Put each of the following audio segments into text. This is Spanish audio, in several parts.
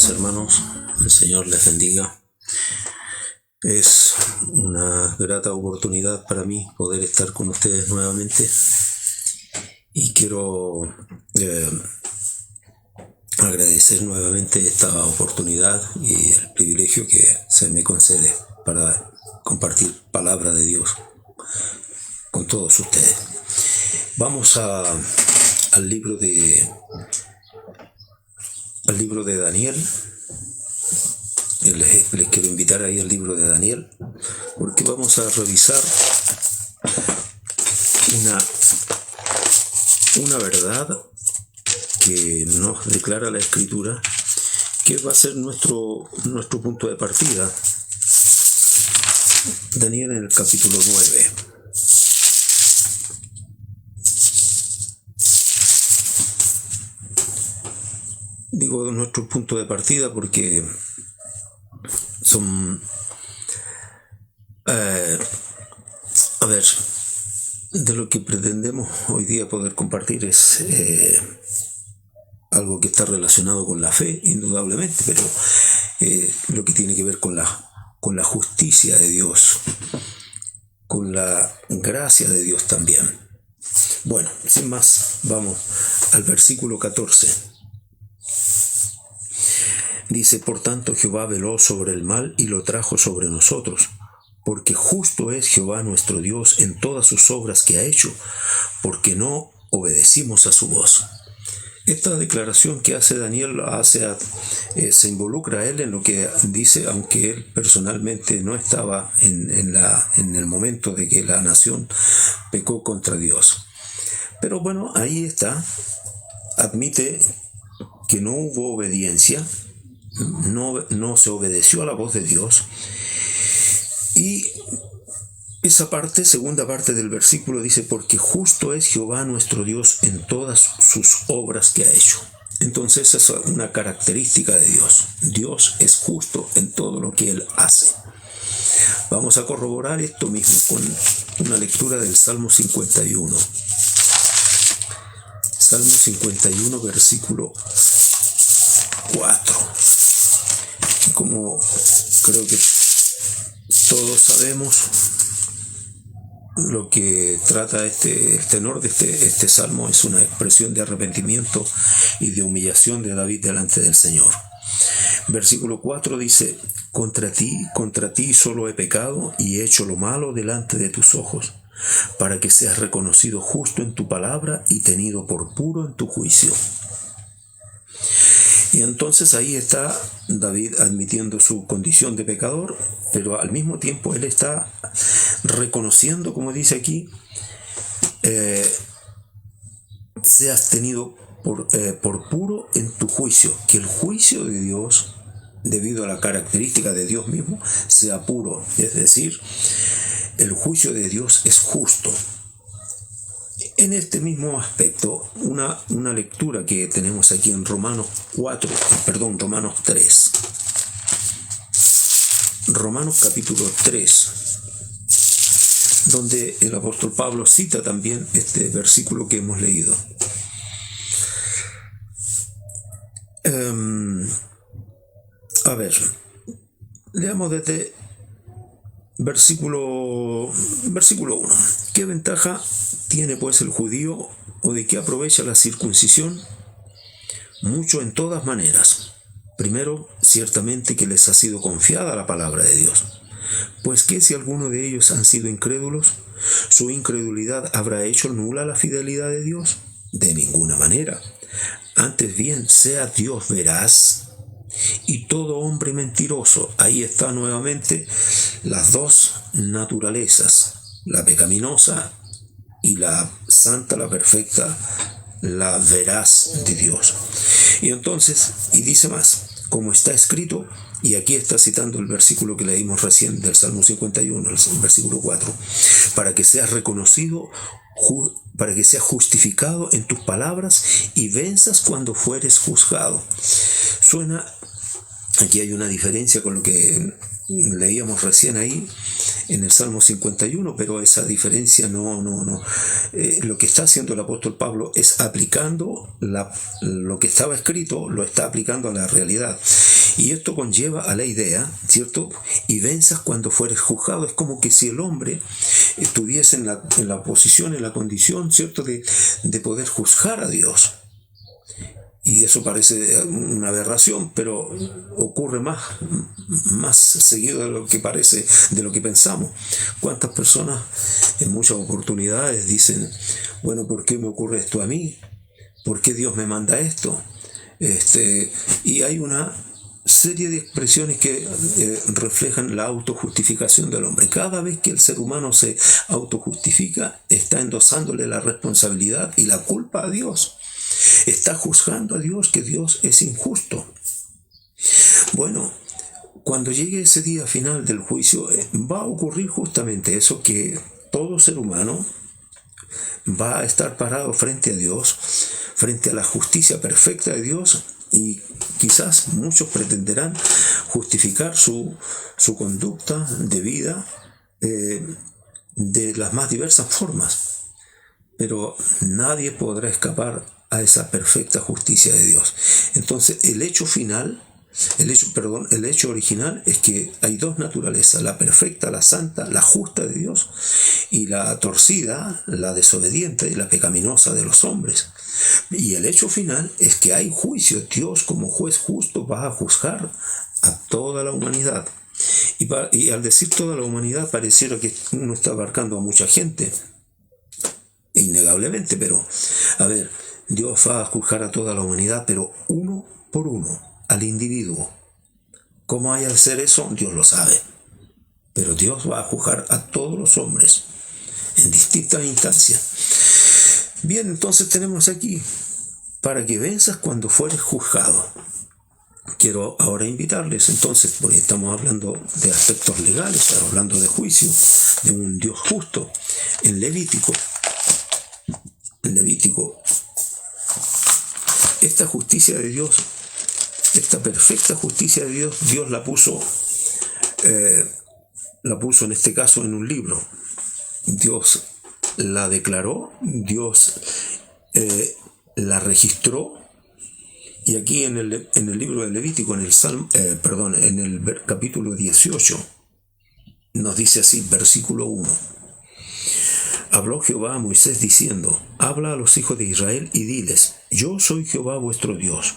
días, hermanos. El Señor les bendiga. Es una grata oportunidad para mí poder estar con ustedes nuevamente y quiero agradecer nuevamente esta oportunidad y el privilegio que se me concede para compartir palabra de Dios con todos ustedes. Vamos al libro de Daniel. Les quiero invitar ahí al libro de Daniel, porque vamos a revisar una verdad que nos declara la Escritura, que va a ser nuestro punto de partida. Daniel en el capítulo 9. Digo nuestro punto de partida porque son... de lo que pretendemos hoy día poder compartir es algo que está relacionado con la fe, indudablemente, pero lo que tiene que ver con la justicia de Dios, con la gracia de Dios también. Bueno, sin más, vamos al versículo 14. Dice: por tanto Jehová veló sobre el mal y lo trajo sobre nosotros, porque justo es Jehová nuestro Dios en todas sus obras que ha hecho, porque no obedecimos a su voz. Esta declaración que hace Daniel se involucra a él en lo que dice, aunque él personalmente no estaba en el momento de que la nación pecó contra Dios. Pero bueno, ahí está, admite que no hubo obediencia, no se obedeció a la voz de Dios. Y esa segunda parte del versículo dice: porque justo es Jehová nuestro Dios en todas sus obras que ha hecho. Entonces esa es una característica de Dios. Dios es justo en todo lo que Él hace. Vamos a corroborar esto mismo con una lectura del Salmo 51. Salmo 51, versículo 4. Como creo que todos sabemos, lo que trata el tenor de este salmo es una expresión de arrepentimiento y de humillación de David delante del Señor. Versículo 4 dice: contra ti solo he pecado y he hecho lo malo delante de tus ojos, para que seas reconocido justo en tu palabra y tenido por puro en tu juicio. Y entonces ahí está David admitiendo su condición de pecador, pero al mismo tiempo él está reconociendo, como dice aquí, seas tenido por puro en tu juicio, que el juicio de Dios, debido a la característica de Dios mismo, sea puro, es decir, el juicio de Dios es justo. En este mismo aspecto, una lectura que tenemos aquí en Romanos 3. Romanos capítulo 3, donde el apóstol Pablo cita también este versículo que hemos leído. Leamos desde versículo 1. ¿Qué ventaja tiene pues el judío, o de qué aprovecha la circuncisión? Mucho en todas maneras. Primero, ciertamente que les ha sido confiada la palabra de Dios. Pues que si alguno de ellos han sido incrédulos, ¿su incredulidad habrá hecho nula la fidelidad de Dios? De ninguna manera. Antes bien, sea Dios veraz y todo hombre mentiroso. Ahí está nuevamente las dos naturalezas, la pecaminosa y la santa, la perfecta, la veraz de Dios. Y entonces, y dice más, como está escrito, y aquí está citando el versículo que leímos recién del Salmo 51, el versículo 4, para que seas reconocido, para que seas justificado en tus palabras y venzas cuando fueres juzgado. Aquí hay una diferencia con lo que leíamos recién ahí, en el Salmo 51, pero esa diferencia no. Lo que está haciendo el apóstol Pablo es aplicando lo que estaba escrito, lo está aplicando a la realidad. Y esto conlleva a la idea, ¿cierto? Y venzas cuando fueres juzgado. Es como que si el hombre estuviese en la posición, en la condición, ¿cierto?, de poder juzgar a Dios. Y eso parece una aberración, pero ocurre más seguido de lo que parece, de lo que pensamos. ¿Cuántas personas en muchas oportunidades dicen, bueno, ¿por qué me ocurre esto a mí? ¿Por qué Dios me manda esto? Y hay una serie de expresiones que reflejan la autojustificación del hombre. Cada vez que el ser humano se autojustifica, está endosándole la responsabilidad y la culpa a Dios. Está juzgando a Dios, que Dios es injusto. Bueno, cuando llegue ese día final del juicio, va a ocurrir justamente eso, que todo ser humano va a estar parado frente a Dios, frente a la justicia perfecta de Dios, y quizás muchos pretenderán justificar su conducta de vida de las más diversas formas, pero nadie podrá escapar a esa perfecta justicia de Dios. Entonces el hecho original es que hay dos naturalezas: la perfecta, la santa, la justa de Dios, y la torcida, la desobediente y la pecaminosa de los hombres. Y el hecho final es que hay juicio. Dios, como juez justo, va a juzgar a toda la humanidad. Y al decir toda la humanidad, pareciera que uno está abarcando a mucha gente, innegablemente, pero a ver, Dios va a juzgar a toda la humanidad, pero uno por uno, al individuo. ¿Cómo hay de hacer eso? Dios lo sabe. Pero Dios va a juzgar a todos los hombres en distintas instancias. Bien, entonces tenemos aquí, para que venzas cuando fueres juzgado. Quiero ahora invitarles entonces, porque estamos hablando de aspectos legales, estamos hablando de juicio, de un Dios justo. En Levítico, esta justicia de Dios, esta perfecta justicia de Dios, Dios la puso en este caso en un libro. Dios la declaró, Dios la registró, y aquí en el libro de Levítico, en el capítulo 18, nos dice así, versículo 1. Habló Jehová a Moisés diciendo: habla a los hijos de Israel y diles: yo soy Jehová vuestro Dios.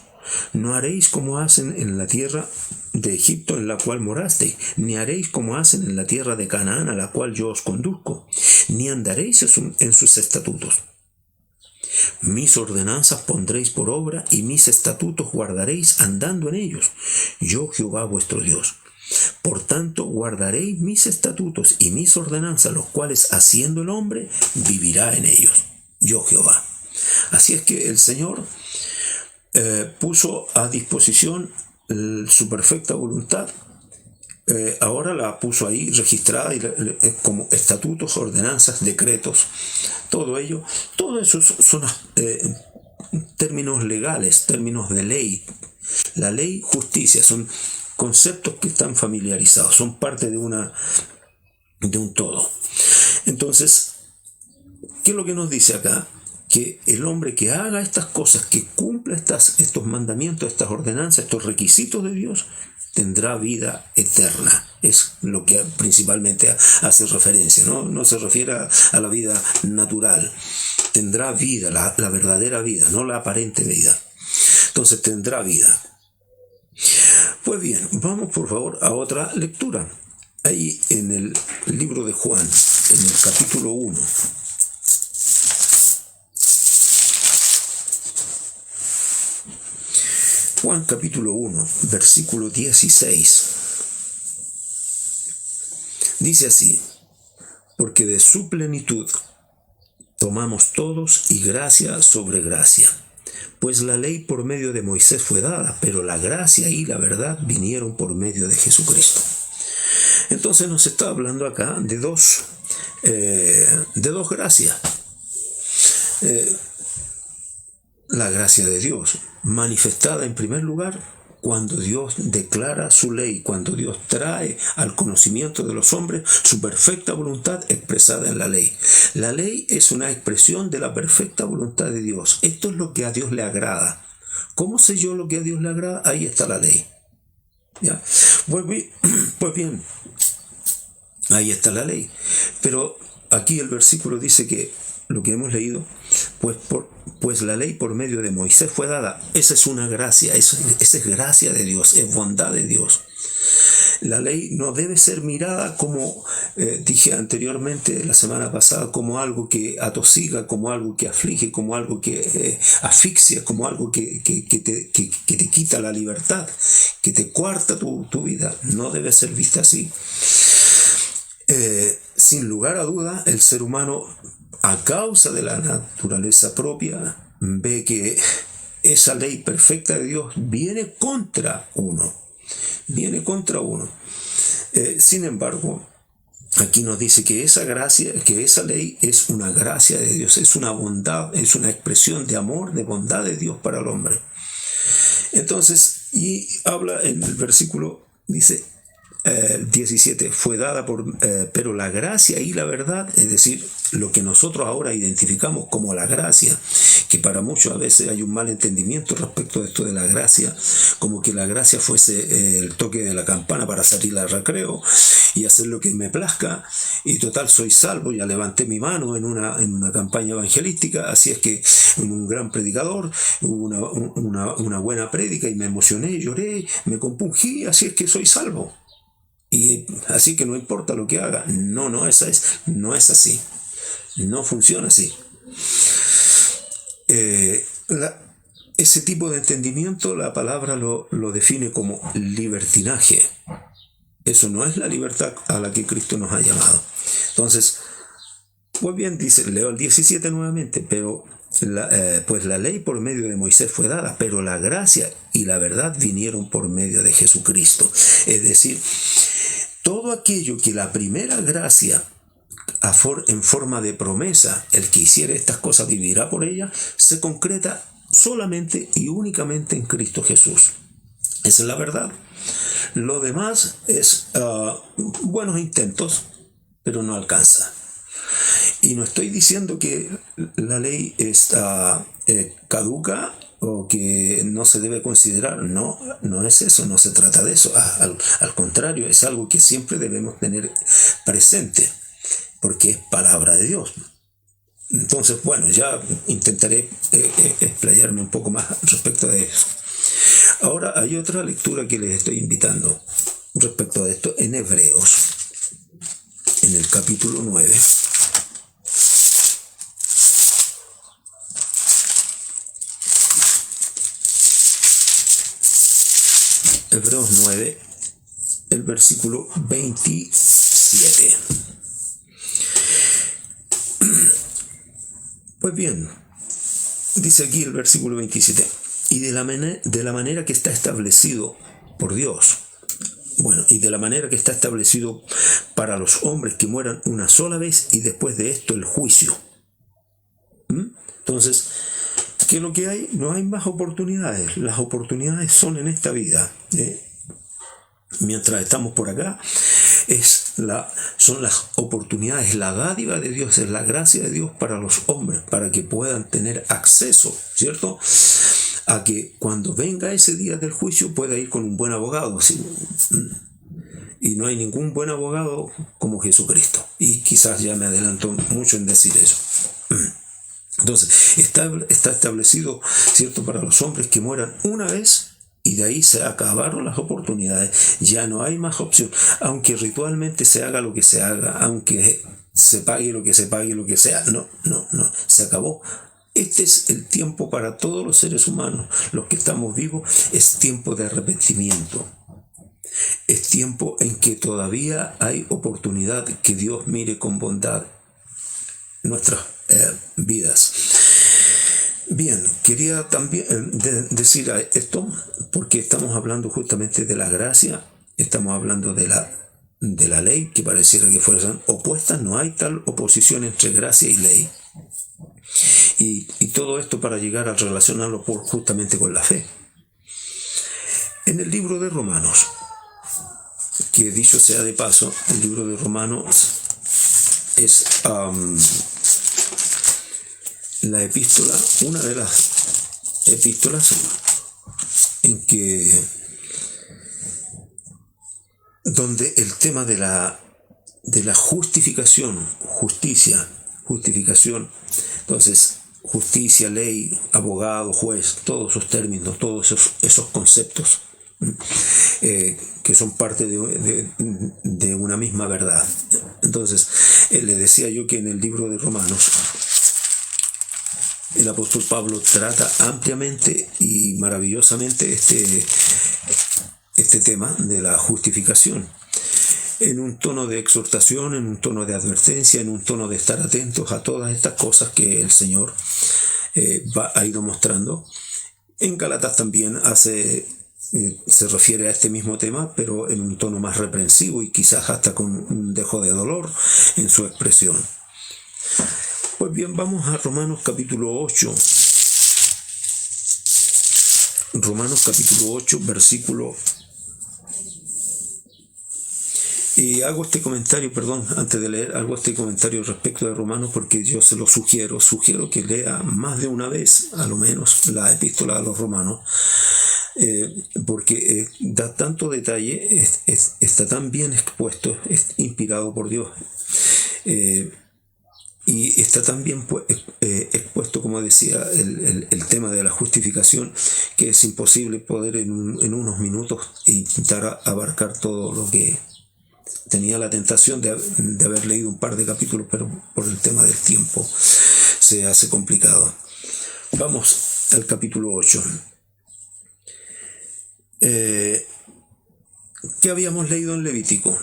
No haréis como hacen en la tierra de Egipto en la cual morasteis, ni haréis como hacen en la tierra de Canaán a la cual yo os conduzco, ni andaréis en sus estatutos. Mis ordenanzas pondréis por obra, y mis estatutos guardaréis andando en ellos. Yo Jehová vuestro Dios. Por tanto, guardaréis mis estatutos y mis ordenanzas, los cuales haciendo el hombre vivirá en ellos. Yo Jehová. Así es que el Señor puso a disposición su perfecta voluntad. Ahora la puso ahí registrada como estatutos, ordenanzas, decretos, todo eso son términos legales, términos de ley. La ley, justicia, son conceptos que están familiarizados, son parte de un todo. Entonces, ¿qué es lo que nos dice acá? Que el hombre que haga estas cosas, que cumpla estos mandamientos, estas ordenanzas, estos requisitos de Dios, tendrá vida eterna. Es lo que principalmente hace referencia, no se refiere a la vida natural. Tendrá vida, la verdadera vida, no la aparente vida. Entonces tendrá vida. Pues bien, vamos por favor a otra lectura. Ahí en el libro de Juan, en el capítulo 1. Juan capítulo 1, versículo 16. Dice así: porque de su plenitud tomamos todos, y gracia sobre gracia. Pues la ley por medio de Moisés fue dada, pero la gracia y la verdad vinieron por medio de Jesucristo. Entonces nos está hablando acá de dos gracias. La gracia de Dios, manifestada en primer lugar cuando Dios declara su ley, cuando Dios trae al conocimiento de los hombres su perfecta voluntad expresada en la ley. La ley es una expresión de la perfecta voluntad de Dios. Esto es lo que a Dios le agrada. ¿Cómo sé yo lo que a Dios le agrada? Ahí está la ley. ¿Ya? Pues bien, ahí está la ley. Pero aquí el versículo dice que lo que hemos leído, pues la ley por medio de Moisés fue dada. Esa es una gracia, esa es gracia de Dios, es bondad de Dios. La ley no debe ser mirada como, dije anteriormente la semana pasada, como algo que atosiga, como algo que aflige, como algo que asfixia, como algo que te quita la libertad, que te coarta tu vida. No debe ser vista así. Sin lugar a duda, el ser humano, a causa de la naturaleza propia, ve que esa ley perfecta de Dios viene contra uno. Sin embargo, aquí nos dice que esa gracia, que esa ley es una gracia de Dios, es una bondad, es una expresión de amor, de bondad de Dios para el hombre. Entonces, y habla en el versículo, dice 17, fue dada pero la gracia y la verdad, es decir, lo que nosotros ahora identificamos como la gracia, que para muchos a veces hay un mal entendimiento respecto de esto de la gracia, como que la gracia fuese el toque de la campana para salir al recreo y hacer lo que me plazca, y total soy salvo, ya levanté mi mano en una campaña evangelística, así es que un gran predicador, una buena prédica y me emocioné, lloré, me compungí, así es que soy salvo. Y así que no importa lo que haga. No es así. No funciona así. Ese tipo de entendimiento, la palabra lo define como libertinaje. Eso no es la libertad a la que Cristo nos ha llamado. Entonces, pues bien, dice, leo el 17 nuevamente, pero pues la ley por medio de Moisés fue dada, pero la gracia y la verdad vinieron por medio de Jesucristo. Es decir, todo aquello que la primera gracia en forma de promesa, el que hiciere estas cosas vivirá por ellas, se concreta solamente y únicamente en Cristo Jesús. Esa es la verdad. Lo demás es buenos intentos, pero no alcanza. Y no estoy diciendo que la ley está caduca o que no se debe considerar. No es eso, no se trata de eso. Al contrario, es algo que siempre debemos tener presente, porque es palabra de Dios. Entonces, bueno, ya intentaré explayarme un poco más respecto de eso. Ahora hay otra lectura que les estoy invitando respecto a esto en Hebreos, en el capítulo 9. Hebreos 9, el versículo 27. Pues bien, dice aquí el versículo 27, y de la manera que está establecido por Dios, y de la manera que está establecido para los hombres que mueran una sola vez y después de esto el juicio. Entonces, ¿qué es lo que hay? No hay más oportunidades. Las oportunidades son en esta vida. Mientras estamos por acá, son las oportunidades, la dádiva de Dios, es la gracia de Dios para los hombres, para que puedan tener acceso, ¿cierto?, a que cuando venga ese día del juicio pueda ir con un buen abogado. ¿Sí? Y no hay ningún buen abogado como Jesucristo. Y quizás ya me adelanto mucho en decir eso. Entonces, está establecido, ¿cierto?, para los hombres que mueran una vez, y de ahí se acabaron las oportunidades. Ya no hay más opción. Aunque ritualmente se haga lo que se haga, aunque se pague lo que se pague, lo que sea, no, se acabó. Este es el tiempo para todos los seres humanos, los que estamos vivos. Es tiempo de arrepentimiento. Es tiempo en que todavía hay oportunidad que Dios mire con bondad nuestras vidas. Bien, quería también decir esto, porque estamos hablando justamente de la gracia, estamos hablando de la ley, que pareciera que fueran opuestas. No hay tal oposición entre gracia y ley. Y todo esto para llegar a relacionarlo justamente con la fe. En el libro de Romanos, que dicho sea de paso, el libro de Romanos es la epístola, una de las epístolas en que donde el tema de la justificación, justificación, entonces justicia, ley, abogado, juez, todos esos términos, todos esos conceptos que son parte de una misma verdad. Entonces, le decía yo que en el libro de Romanos el apóstol Pablo trata ampliamente y maravillosamente este tema de la justificación, en un tono de exhortación, en un tono de advertencia, en un tono de estar atentos a todas estas cosas que el Señor ha ido mostrando. En Gálatas también se refiere a este mismo tema, pero en un tono más reprensivo y quizás hasta con un dejo de dolor en su expresión. Pues bien, vamos a Romanos capítulo 8. Romanos capítulo 8, versículo... Y hago este comentario, antes de leer, hago este comentario respecto de Romanos porque yo se lo sugiero que lea más de una vez, a lo menos, la epístola a los Romanos, porque da tanto detalle, está tan bien expuesto, es inspirado por Dios, y está tan bien expuesto, como decía, el tema de la justificación, que es imposible poder en unos minutos intentar abarcar todo lo que... Tenía la tentación de haber leído un par de capítulos, pero por el tema del tiempo se hace complicado. Vamos al capítulo 8. ¿Qué habíamos leído en Levítico?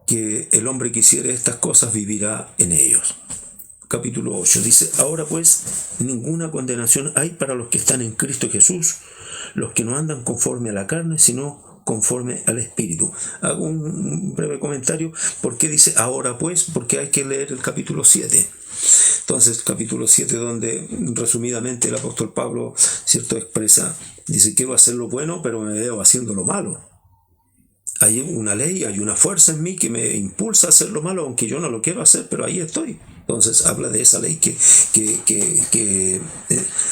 Que el hombre que hiciere estas cosas vivirá en ellos. Capítulo 8 dice: ahora pues, ninguna condenación hay para los que están en Cristo Jesús, los que no andan conforme a la carne, sino conforme al Espíritu. Hago un breve comentario. ¿Por qué dice ahora pues? Porque hay que leer el capítulo 7. Entonces, capítulo 7, donde resumidamente el apóstol Pablo, ¿cierto?, expresa, dice: quiero hacer lo bueno, pero me veo haciendo lo malo. Hay una ley, hay una fuerza en mí que me impulsa a hacer lo malo, aunque yo no lo quiero hacer, pero ahí estoy. Entonces habla de esa ley que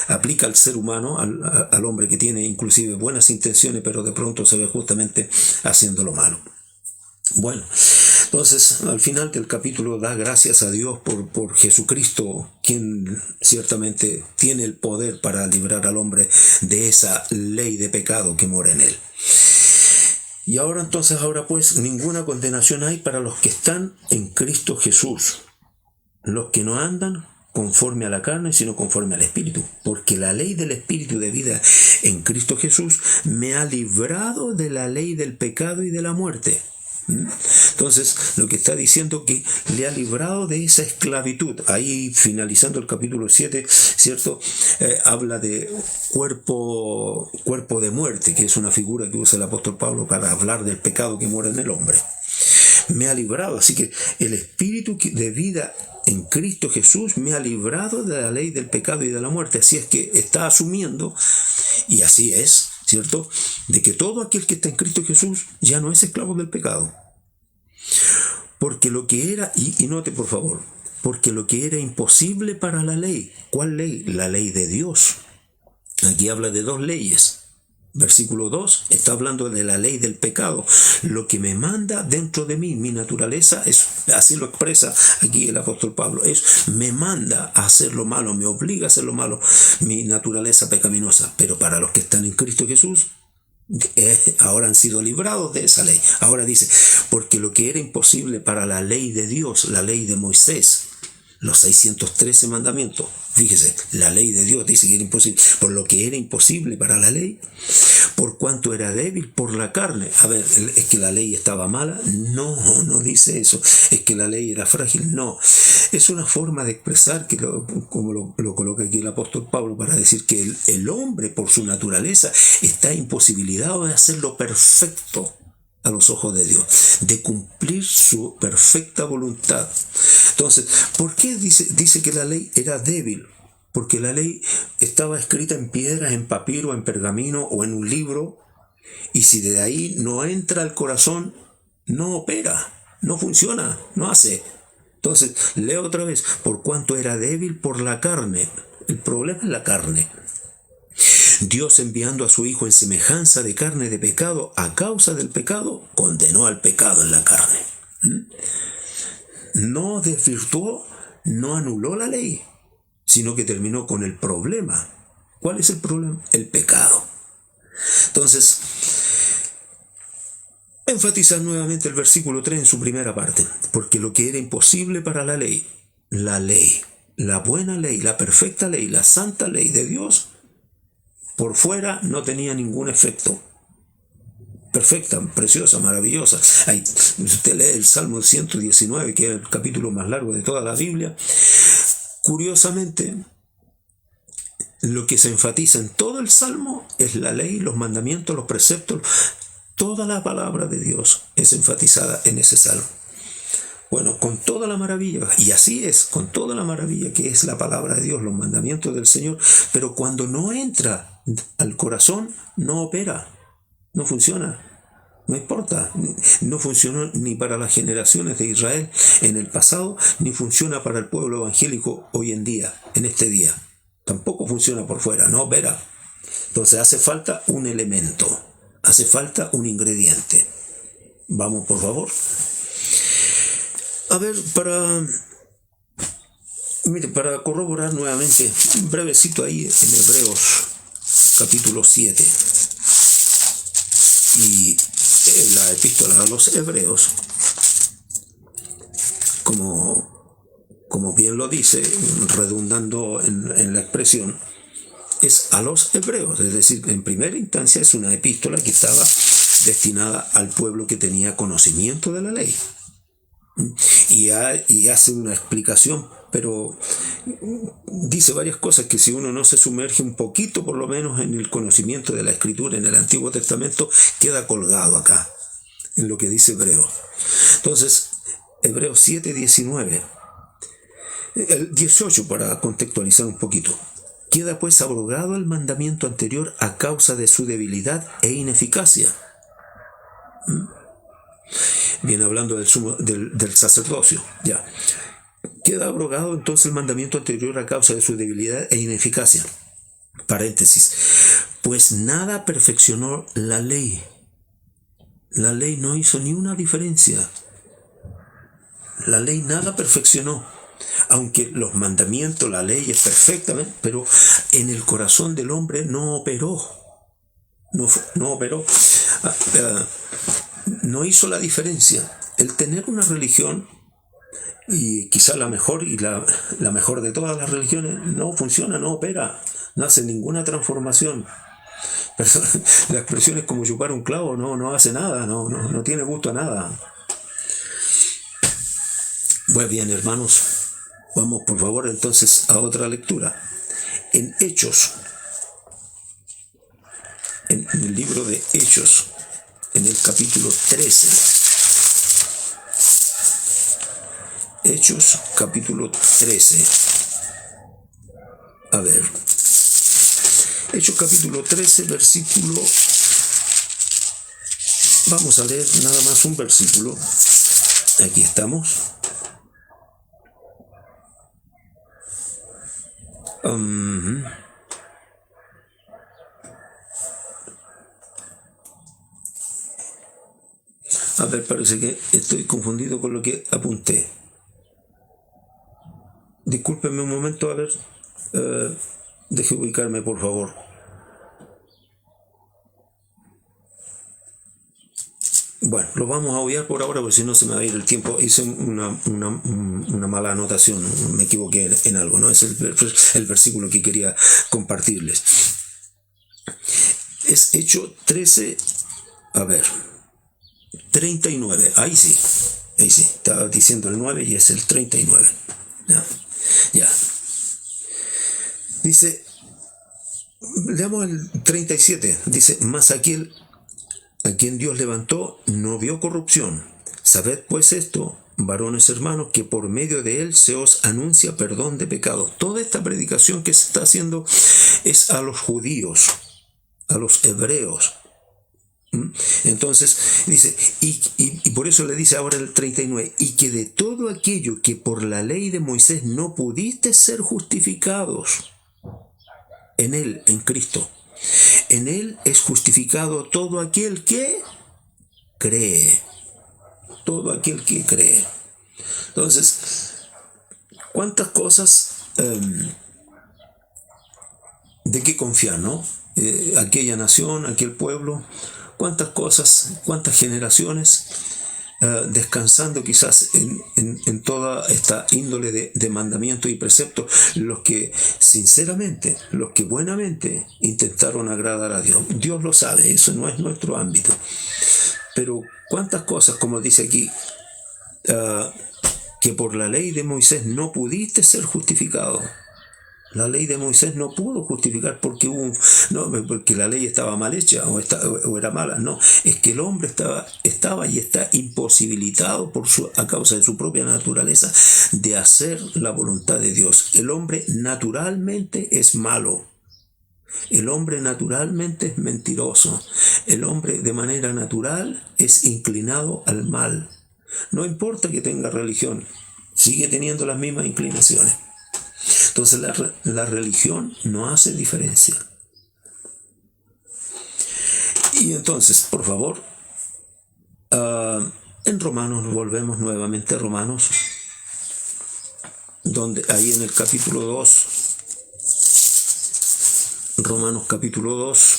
aplica al ser humano, al hombre que tiene inclusive buenas intenciones, pero de pronto se ve justamente haciendo lo malo. Bueno, entonces al final del capítulo da gracias a Dios por Jesucristo, quien ciertamente tiene el poder para librar al hombre de esa ley de pecado que mora en él. Y ahora pues, ninguna condenación hay para los que están en Cristo Jesús, los que no andan conforme a la carne, sino conforme al Espíritu, porque la ley del Espíritu de vida en Cristo Jesús me ha librado de la ley del pecado y de la muerte. Entonces, lo que está diciendo que le ha librado de esa esclavitud. Ahí, finalizando el capítulo 7, ¿cierto? Habla de cuerpo de muerte, que es una figura que usa el apóstol Pablo para hablar del pecado que mora en el hombre. Me ha librado, así que el espíritu de vida en Cristo Jesús me ha librado de la ley del pecado y de la muerte. Así es que está asumiendo, y así es, ¿cierto?, de que todo aquel que está en Cristo Jesús ya no es esclavo del pecado. Porque lo que era, y note por favor, porque lo que era imposible para la ley, ¿cuál ley? La ley de Dios. Aquí habla de dos leyes. Versículo 2 está hablando de la ley del pecado. Lo que me manda dentro de mí, mi naturaleza, así lo expresa aquí el apóstol Pablo, me manda a hacer lo malo, me obliga a hacer lo malo, mi naturaleza pecaminosa. Pero para los que están en Cristo Jesús, ahora han sido librados de esa ley. Ahora dice, porque lo que era imposible para la ley de Dios, la ley de Moisés, los 613 mandamientos, fíjese, la ley de Dios dice que era imposible, por lo que era imposible para la ley, por cuanto era débil por la carne. A ver, ¿es que la ley estaba mala? No dice eso. ¿Es que la ley era frágil? No. Es una forma de expresar, como lo coloca aquí el apóstol Pablo, para decir que el hombre por su naturaleza está imposibilitado de hacerlo perfecto a los ojos de Dios, de cumplir su perfecta voluntad. Entonces, ¿por qué dice que la ley era débil? Porque la ley estaba escrita en piedras, en papiro, en pergamino o en un libro, Y si de ahí no entra al corazón, no opera, no funciona, no hace. Entonces, leo otra vez, por cuanto era débil por la carne. El problema es la carne. Dios, enviando a su Hijo en semejanza de carne de pecado, a causa del pecado, condenó al pecado en la carne. No desvirtuó, no anuló la ley, sino que terminó con el problema. ¿Cuál es el problema? El pecado. Entonces, enfatizar nuevamente el versículo 3 en su primera parte, porque lo que era imposible para la ley, la buena ley, la perfecta ley, la santa ley de Dios, por fuera no tenía ningún efecto. Perfecta, preciosa, maravillosa. Ahí, usted lee el Salmo 119, que es el capítulo más largo de toda la Biblia. Curiosamente, lo que se enfatiza en todo el Salmo es la ley, los mandamientos, los preceptos. Toda la palabra de Dios es enfatizada en ese Salmo. Bueno, con toda la maravilla, y así es, con toda la maravilla que es la palabra de Dios, los mandamientos del Señor, pero cuando no entra al corazón, no opera, no funciona. No importa, no funcionó ni para las generaciones de Israel en el pasado, ni funciona para el pueblo evangélico hoy en día, en este día. Tampoco funciona por fuera, no opera. Entonces hace falta un elemento, hace falta un ingrediente. Vamos, por favor. A ver, para corroborar nuevamente, un brevecito ahí en Hebreos, capítulo 7. Y la epístola a los Hebreos, como bien lo dice, redundando en la expresión, es a los hebreos, es decir, en primera instancia es una epístola que estaba destinada al pueblo que tenía conocimiento de la ley. Y hace una explicación, pero dice varias cosas que si uno no se sumerge un poquito por lo menos en el conocimiento de la Escritura en el Antiguo Testamento, queda colgado acá en lo que dice Hebreos. Entonces, Hebreos 7:19, el 18, para contextualizar un poquito: queda pues abrogado el mandamiento anterior a causa de su debilidad e ineficacia. Viene hablando del sacerdocio, ya. Queda abrogado entonces el mandamiento anterior a causa de su debilidad e ineficacia. Paréntesis. Pues nada perfeccionó la ley. La ley no hizo ni una diferencia. La ley nada perfeccionó. Aunque los mandamientos, la ley es perfecta, pero en el corazón del hombre no operó. No operó. No hizo la diferencia. El tener una religión, y quizá la mejor y la mejor de todas las religiones, no funciona, no opera, no hace ninguna transformación. La expresión es como chupar un clavo, no hace nada, no tiene gusto a nada. Pues bien, hermanos, vamos por favor entonces a otra lectura. En Hechos, en el libro de Hechos, en el capítulo 13. Hechos, capítulo 13. A ver. Hechos, capítulo 13, versículo... Vamos a leer nada más un versículo. Aquí estamos. A ver, parece que estoy confundido con lo que apunté. Discúlpenme un momento, a ver. Deje ubicarme, por favor. Bueno, lo vamos a obviar por ahora, porque si no se me va a ir el tiempo. Hice una mala anotación, me equivoqué en algo, ¿no? Es el versículo que quería compartirles. Es Hechos 13, a ver, 39, ahí sí, estaba diciendo el 9 y es el 39. Ya. Dice, leamos el 37, dice, mas aquel a quien Dios levantó no vio corrupción. Sabed pues esto, varones hermanos, que por medio de él se os anuncia perdón de pecados. Toda esta predicación que se está haciendo es a los judíos, a los hebreos. Entonces dice, y por eso le dice ahora el 39, y que de todo aquello que por la ley de Moisés no pudiste ser justificados, en él, en Cristo, en él es justificado todo aquel que cree. Todo aquel que cree. Entonces, ¿cuántas cosas de qué confiar, no? Aquella nación, aquel pueblo, cuántas cosas, cuántas generaciones descansando quizás en toda esta índole de mandamientos y preceptos, los que sinceramente, los que buenamente intentaron agradar a Dios. Dios lo sabe, eso no es nuestro ámbito. Pero cuántas cosas, como dice aquí, que por la ley de Moisés no pudiste ser justificado. La ley de Moisés no pudo justificar porque porque la ley estaba mal hecha o era mala. No, es que el hombre estaba y está imposibilitado a causa de su propia naturaleza de hacer la voluntad de Dios. El hombre naturalmente es malo. El hombre naturalmente es mentiroso. El hombre de manera natural es inclinado al mal. No importa que tenga religión, sigue teniendo las mismas inclinaciones. Entonces la religión no hace diferencia. Y entonces, por favor, en Romanos, volvemos nuevamente a Romanos, donde ahí en el capítulo 2, Romanos capítulo 2,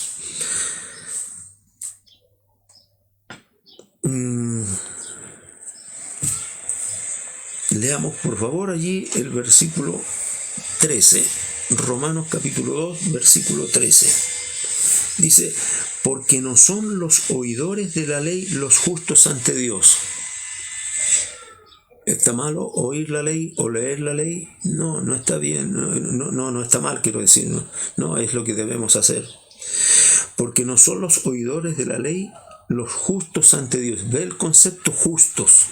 leamos por favor allí el versículo 13, Romanos capítulo 2, versículo 13. Dice, porque no son los oidores de la ley los justos ante Dios. ¿Está malo oír la ley o leer la ley? No, no está bien, no está mal, quiero decir, no es lo que debemos hacer. Porque no son los oidores de la ley los justos ante Dios. Ve el concepto justos.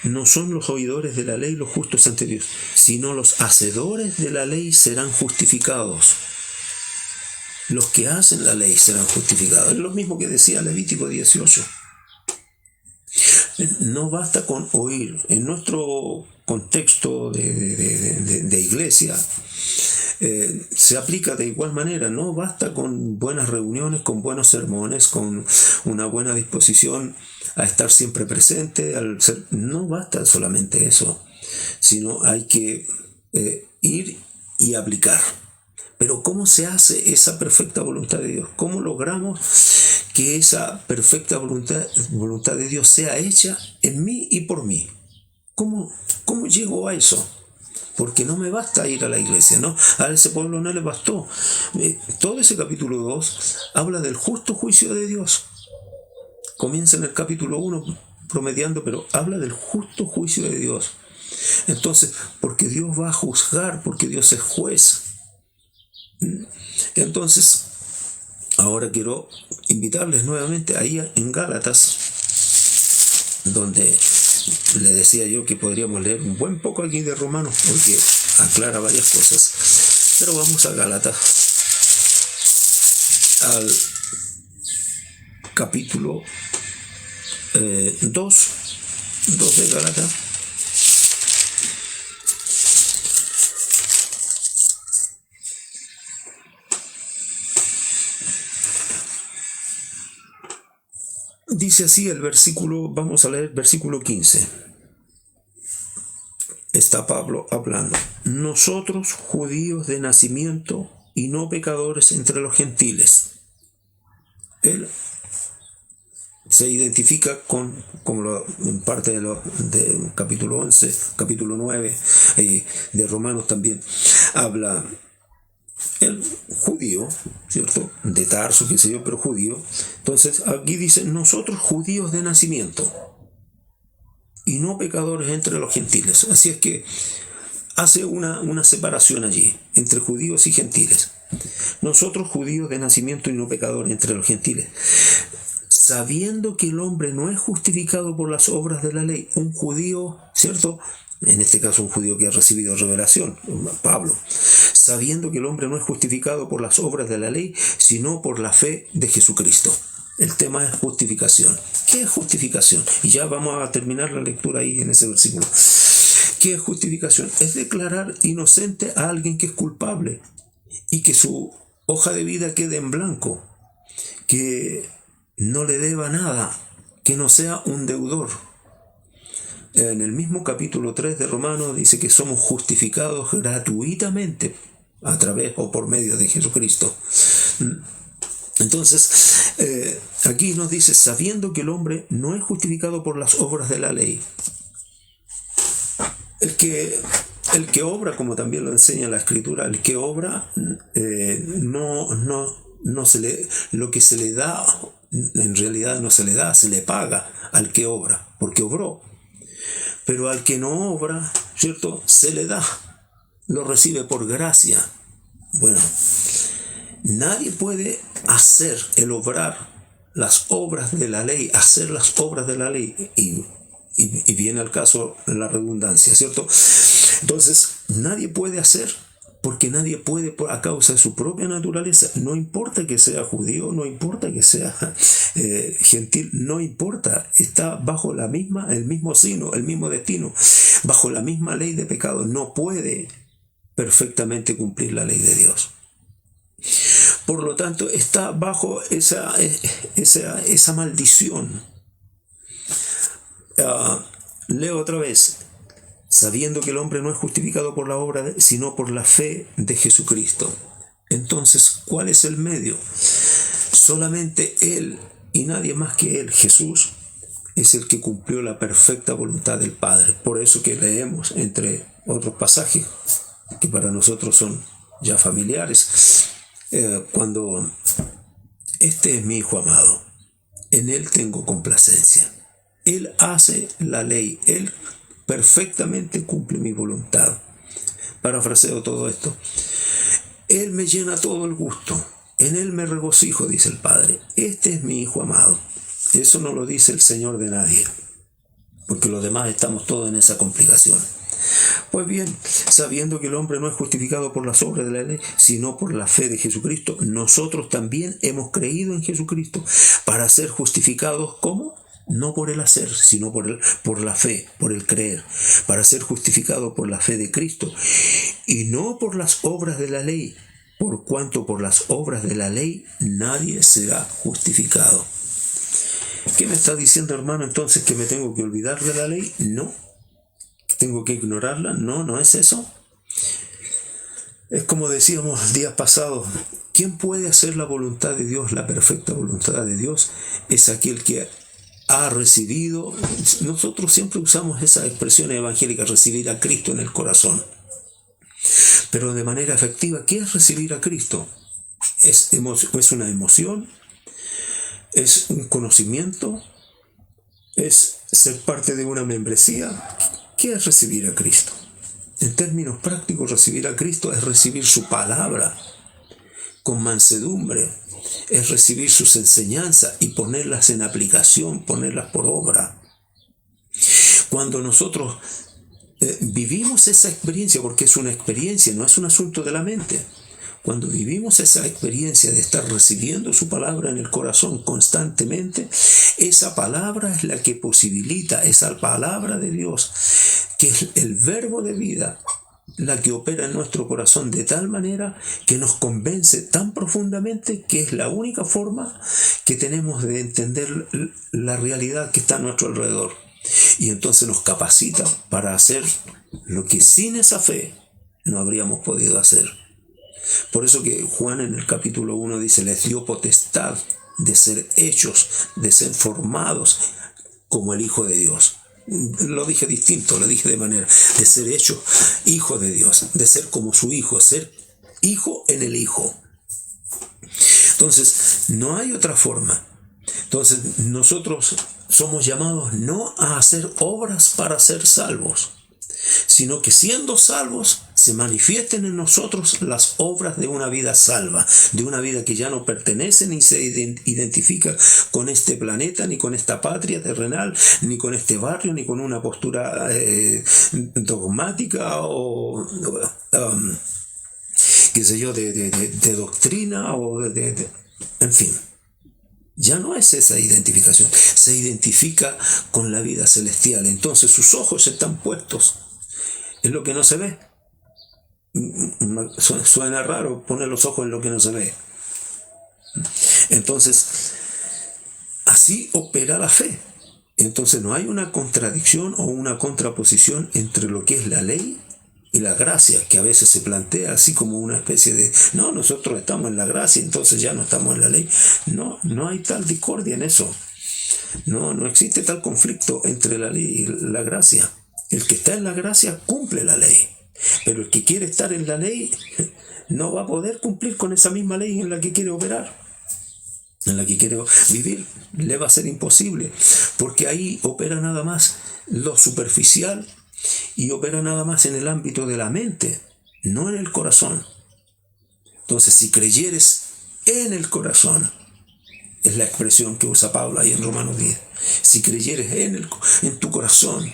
No son los oidores de la ley los justos ante Dios, sino los hacedores de la ley serán justificados. Los que hacen la ley serán justificados. Es lo mismo que decía Levítico 18. No basta con oír. En nuestro contexto de iglesia se aplica de igual manera. No basta con buenas reuniones, con buenos sermones, con una buena disposición a estar siempre presente. No basta solamente eso, sino hay que ir y aplicar. Pero ¿cómo se hace esa perfecta voluntad de Dios? ¿Cómo logramos que esa perfecta voluntad de Dios sea hecha en mí y por mí? ¿Cómo llego a eso? Porque no me basta ir a la iglesia, ¿no? A ese pueblo no le bastó. Todo ese capítulo 2 habla del justo juicio de Dios. Comienza en el capítulo 1 promediando, pero habla del justo juicio de Dios. Entonces, porque Dios va a juzgar, porque Dios es juez. Entonces, ahora quiero invitarles nuevamente ahí en Gálatas, donde le decía yo que podríamos leer un buen poco aquí de Romanos, porque aclara varias cosas. Pero vamos a Gálatas, al capítulo 2 de Gálatas. Dice así el versículo, vamos a leer versículo 15. Está Pablo hablando. Nosotros, judíos de nacimiento y no pecadores entre los gentiles. Él se identifica como en parte de capítulo 11, capítulo 9 de Romanos también. Habla el judío, ¿cierto? De Tarso, qué sé yo, pero judío. Entonces aquí dice, nosotros judíos de nacimiento y no pecadores entre los gentiles. Así es que hace una separación allí entre judíos y gentiles. Nosotros judíos de nacimiento y no pecadores entre los gentiles, sabiendo que el hombre no es justificado por las obras de la ley. Un judío, ¿cierto?, en este caso un judío que ha recibido revelación, Pablo, sabiendo que el hombre no es justificado por las obras de la ley, sino por la fe de Jesucristo. El tema es justificación. ¿Qué es justificación? Y ya vamos a terminar la lectura ahí en ese versículo. ¿Qué es justificación? Es declarar inocente a alguien que es culpable y que su hoja de vida quede en blanco, que no le deba nada, que no sea un deudor. En el mismo capítulo 3 de Romanos dice que somos justificados gratuitamente a través o por medio de Jesucristo. Entonces, aquí nos dice, sabiendo que el hombre no es justificado por las obras de la ley. El que obra, como también lo enseña la Escritura, el que obra no se le, lo que se le da, en realidad no se le da, se le paga al que obra, porque obró. Pero al que no obra, ¿cierto?, se le da, lo recibe por gracia. Bueno, nadie puede hacer el obrar las obras de la ley, hacer las obras de la ley, y viene al caso la redundancia, ¿cierto? Entonces, nadie puede hacer, porque nadie puede a causa de su propia naturaleza, no importa que sea judío, no importa que sea gentil, no importa, está bajo el mismo signo, el mismo destino, bajo la misma ley de pecado, no puede perfectamente cumplir la ley de Dios. Por lo tanto, está bajo esa maldición. Leo otra vez. Sabiendo que el hombre no es justificado por la obra, sino por la fe de Jesucristo. Entonces, ¿cuál es el medio? Solamente Él y nadie más que Él, Jesús, es el que cumplió la perfecta voluntad del Padre. Por eso que leemos, entre otros pasajes, que para nosotros son ya familiares, cuando este es mi Hijo amado, en Él tengo complacencia. Él hace la ley, Él perfectamente cumple mi voluntad. Parafraseo todo esto. Él me llena todo el gusto, en Él me regocijo, dice el Padre. Este es mi Hijo amado. Eso no lo dice el Señor de nadie, porque los demás estamos todos en esa complicación. Pues bien, sabiendo que el hombre no es justificado por las obras de la ley, sino por la fe de Jesucristo, nosotros también hemos creído en Jesucristo para ser justificados, ¿cómo? No por el hacer, sino por la fe, por el creer, para ser justificado por la fe de Cristo, y no por las obras de la ley, por cuanto por las obras de la ley nadie será justificado. ¿Qué me está diciendo, hermano, entonces? ¿Que me tengo que olvidar de la ley? No. ¿Tengo que ignorarla? No, no es eso. Es como decíamos días pasados, ¿quién puede hacer la voluntad de Dios? La perfecta voluntad de Dios es aquel que ha recibido. Nosotros siempre usamos esa expresión evangélica, recibir a Cristo en el corazón. Pero de manera efectiva, ¿qué es recibir a Cristo? Es una emoción, es un conocimiento, es ser parte de una membresía. ¿Qué es recibir a Cristo? En términos prácticos, recibir a Cristo es recibir su palabra con mansedumbre, es recibir sus enseñanzas y ponerlas en aplicación, ponerlas por obra. Cuando nosotros vivimos esa experiencia, porque es una experiencia, no es un asunto de la mente. Cuando vivimos esa experiencia de estar recibiendo su palabra en el corazón constantemente, esa palabra es la que posibilita, esa palabra de Dios, que es el verbo de vida, la que opera en nuestro corazón de tal manera que nos convence tan profundamente que es la única forma que tenemos de entender la realidad que está a nuestro alrededor. Y entonces nos capacita para hacer lo que sin esa fe no habríamos podido hacer. Por eso que Juan en el capítulo 1 dice, les dio potestad de ser hechos, de ser formados como el Hijo de Dios. Lo dije distinto, lo dije de manera de ser hecho hijo de Dios, de ser como su Hijo, ser hijo en el Hijo. Entonces, no hay otra forma. Entonces, nosotros somos llamados no a hacer obras para ser salvos, sino que siendo salvos, se manifiesten en nosotros las obras de una vida salva, de una vida que ya no pertenece ni se identifica con este planeta, ni con esta patria terrenal, ni con este barrio, ni con una postura dogmática o qué sé yo, de doctrina o en fin. Ya no es esa identificación, se identifica con la vida celestial. Entonces sus ojos están puestos en lo que no se ve. Suena raro poner los ojos en lo que no se ve. Entonces, así opera la fe. Entonces no hay una contradicción o una contraposición entre lo que es la ley y la gracia, que a veces se plantea así como una especie de, no, nosotros estamos en la gracia, entonces ya no estamos en la ley. No hay tal discordia en eso. No existe tal conflicto entre la ley y la gracia. El que está en la gracia cumple la ley, pero el que quiere estar en la ley no va a poder cumplir con esa misma ley en la que quiere operar, en la que quiere vivir. Le va a ser imposible, porque ahí opera nada más lo superficial y opera nada más en el ámbito de la mente, no en el corazón. Entonces, si creyeres en el corazón, es la expresión que usa Pablo ahí en Romanos 10. Si creyeres en tu corazón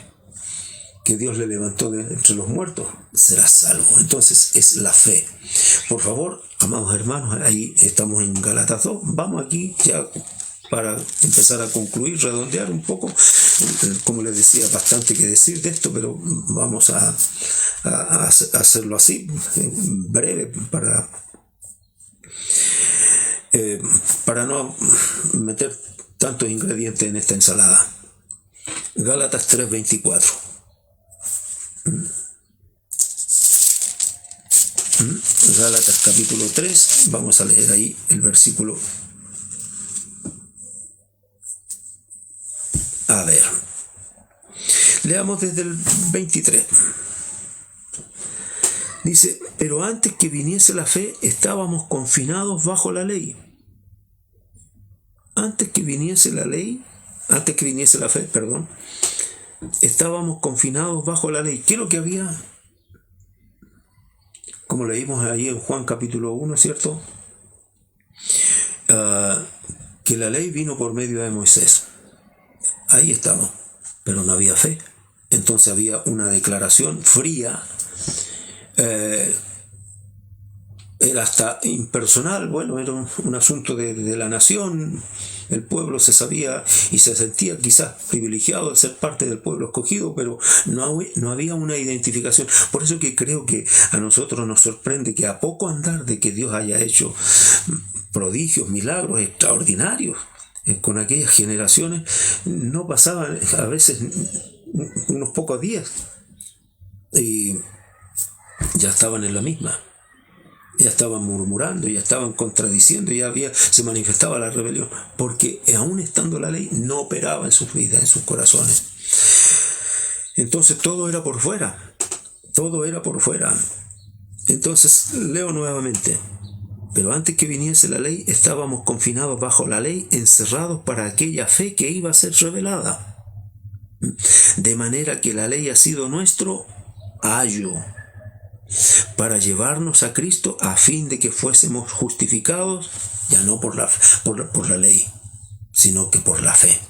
que Dios le levantó de entre los muertos, serás salvo. Entonces es la fe. Por favor, amados hermanos, ahí estamos en Gálatas 2. Vamos aquí ya para empezar a concluir, redondear un poco. Como les decía, bastante que decir de esto, pero vamos a hacerlo así, breve, para no meter tantos ingredientes en esta ensalada. Gálatas 3:24. Gálatas capítulo 3, vamos a leer ahí el versículo. A ver, leamos desde el 23. Dice, pero antes que viniese la fe, estábamos confinados bajo la ley. Antes que viniese la fe, perdón, estábamos confinados bajo la ley. ¿Qué es lo que había? Como leímos ahí en Juan capítulo 1, ¿cierto? Que la ley vino por medio de Moisés. Ahí estamos, pero no había fe. Entonces había una declaración fría, era hasta impersonal. Bueno, era un asunto de la nación. El pueblo se sabía y se sentía quizás privilegiado de ser parte del pueblo escogido, pero no había una identificación. Por eso que creo que a nosotros nos sorprende que a poco andar de que Dios haya hecho prodigios, milagros extraordinarios con aquellas generaciones, no pasaban a veces unos pocos días y ya estaban en la misma. Ya estaban murmurando, ya estaban contradiciendo, se manifestaba la rebelión, porque aún estando la ley no operaba en sus vidas, en sus corazones. Entonces todo era por fuera. Entonces leo nuevamente. Pero antes que viniese la ley, estábamos confinados bajo la ley, encerrados para aquella fe que iba a ser revelada. De manera que la ley ha sido nuestro ayo para llevarnos a Cristo, a fin de que fuésemos justificados, ya no por la ley, sino que por la fe.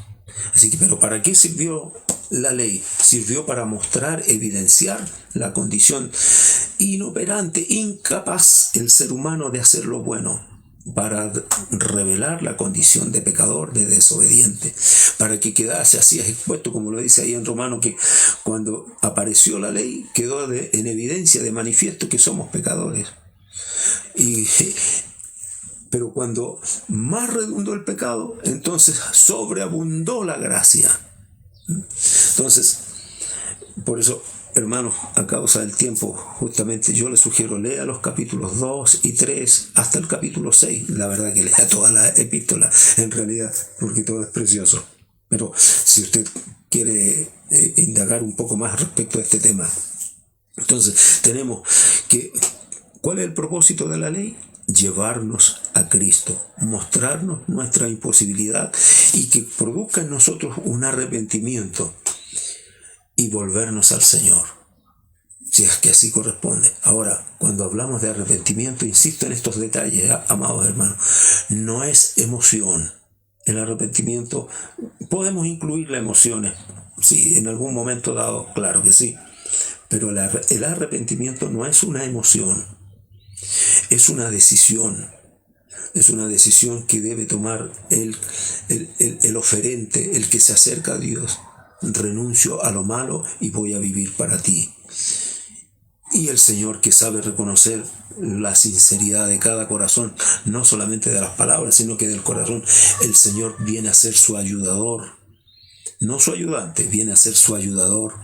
Así que, ¿pero para qué sirvió la ley? Sirvió para mostrar, evidenciar la condición inoperante, incapaz el ser humano de hacer lo bueno, para revelar la condición de pecador, de desobediente, para que quedase así expuesto, como lo dice ahí en Romanos, que cuando apareció la ley quedó en evidencia, de manifiesto que somos pecadores. Pero cuando más redundó el pecado, entonces sobreabundó la gracia. Entonces, por eso, hermanos, a causa del tiempo, justamente yo les sugiero, lea los capítulos 2 y 3 hasta el capítulo 6. La verdad que lea toda la epístola, en realidad, porque todo es precioso. Pero si usted quiere indagar un poco más respecto a este tema, entonces tenemos que, ¿cuál es el propósito de la ley? Llevarnos a Cristo, mostrarnos nuestra imposibilidad y que produzca en nosotros un arrepentimiento y volvernos al Señor. si es que así corresponde. Ahora, cuando hablamos de arrepentimiento, insisto en estos detalles, amados hermanos, no es emoción. El arrepentimiento, podemos incluir las emociones, sí, en algún momento dado, claro que sí, pero el arrepentimiento no es una emoción, es una decisión. Es una decisión que debe tomar el oferente, el que se acerca a Dios. Renuncio a lo malo y voy a vivir para ti. Y el Señor, que sabe reconocer la sinceridad de cada corazón, no solamente de las palabras, sino que del corazón, el Señor viene a ser su ayudador. No su ayudante, viene a ser su ayudador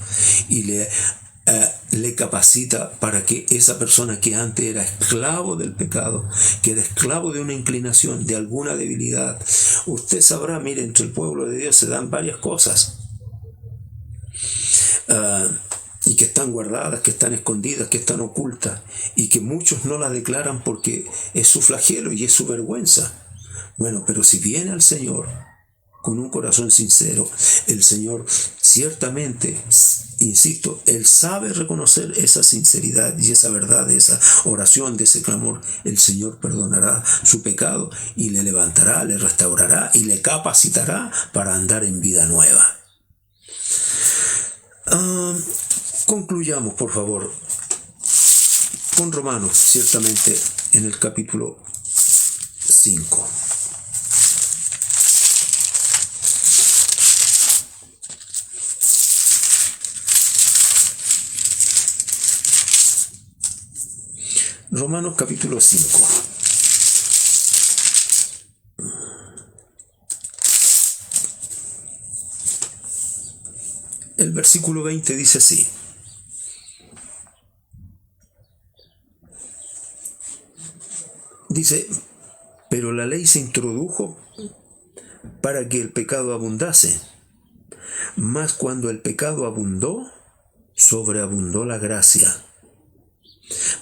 y le capacita para que esa persona que antes era esclavo del pecado, que era esclavo de una inclinación, de alguna debilidad. Usted sabrá, mire, entre el pueblo de Dios se dan varias cosas. Y que están guardadas, que están escondidas, que están ocultas, y que muchos no las declaran porque es su flagelo y es su vergüenza. Bueno, pero si viene al Señor con un corazón sincero, el Señor ciertamente, insisto, Él sabe reconocer esa sinceridad y esa verdad de esa oración, de ese clamor. El Señor perdonará su pecado y le levantará, le restaurará y le capacitará para andar en vida nueva. Concluyamos, por favor, con Romanos, ciertamente en el capítulo 5. Romanos capítulo 5. El versículo 20 dice así: dice, pero la ley se introdujo para que el pecado abundase, mas cuando el pecado abundó, sobreabundó la gracia,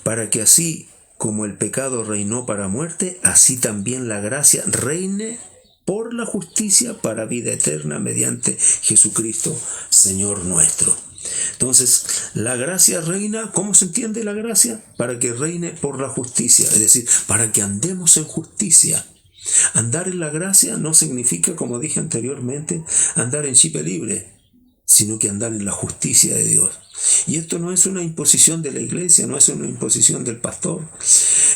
para que así como el pecado reinó para muerte, así también la gracia reine por la justicia para vida eterna mediante Jesucristo, Señor nuestro. Entonces, la gracia reina. ¿Cómo se entiende la gracia? Para que reine por la justicia, es decir, para que andemos en justicia. Andar en la gracia no significa, como dije anteriormente, andar en chipe libre, sino que andar en la justicia de Dios. Y esto no es una imposición de la iglesia, no es una imposición del pastor.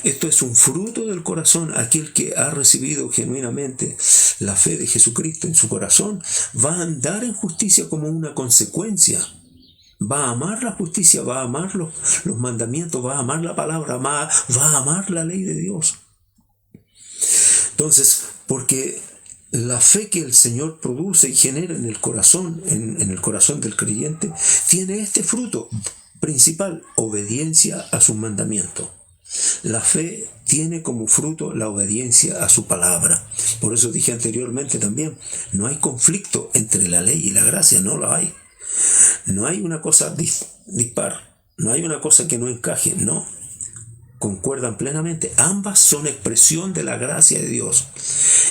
Esto es un fruto del corazón. Aquel que ha recibido genuinamente la fe de Jesucristo en su corazón va a andar en justicia como una consecuencia. Va a amar la justicia, va a amar los mandamientos, va a amar la palabra, va a amar la ley de Dios. Entonces, porque la fe que el Señor produce y genera en el corazón, en el corazón del creyente, tiene este fruto principal: obediencia a sus mandamientos. La fe tiene como fruto la obediencia a su palabra. Por eso dije anteriormente también, no hay conflicto entre la ley y la gracia, no lo hay. No hay una cosa dispar, no hay una cosa que no encaje, no. Concuerdan plenamente. Ambas son expresión de la gracia de Dios.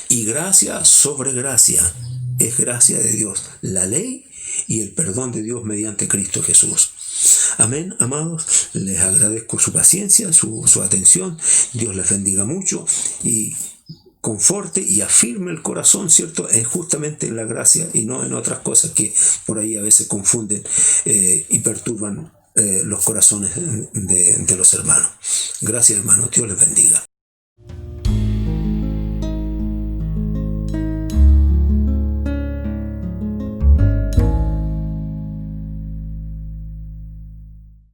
Y gracia sobre gracia es gracia de Dios. La ley y el perdón de Dios mediante Cristo Jesús. Amén, amados. Les agradezco su paciencia, su atención. Dios les bendiga mucho y conforte y afirme el corazón, ¿cierto? Es justamente en la gracia y no en otras cosas que por ahí a veces confunden y perturban los corazones de los hermanos. Gracias, hermanos. Dios les bendiga.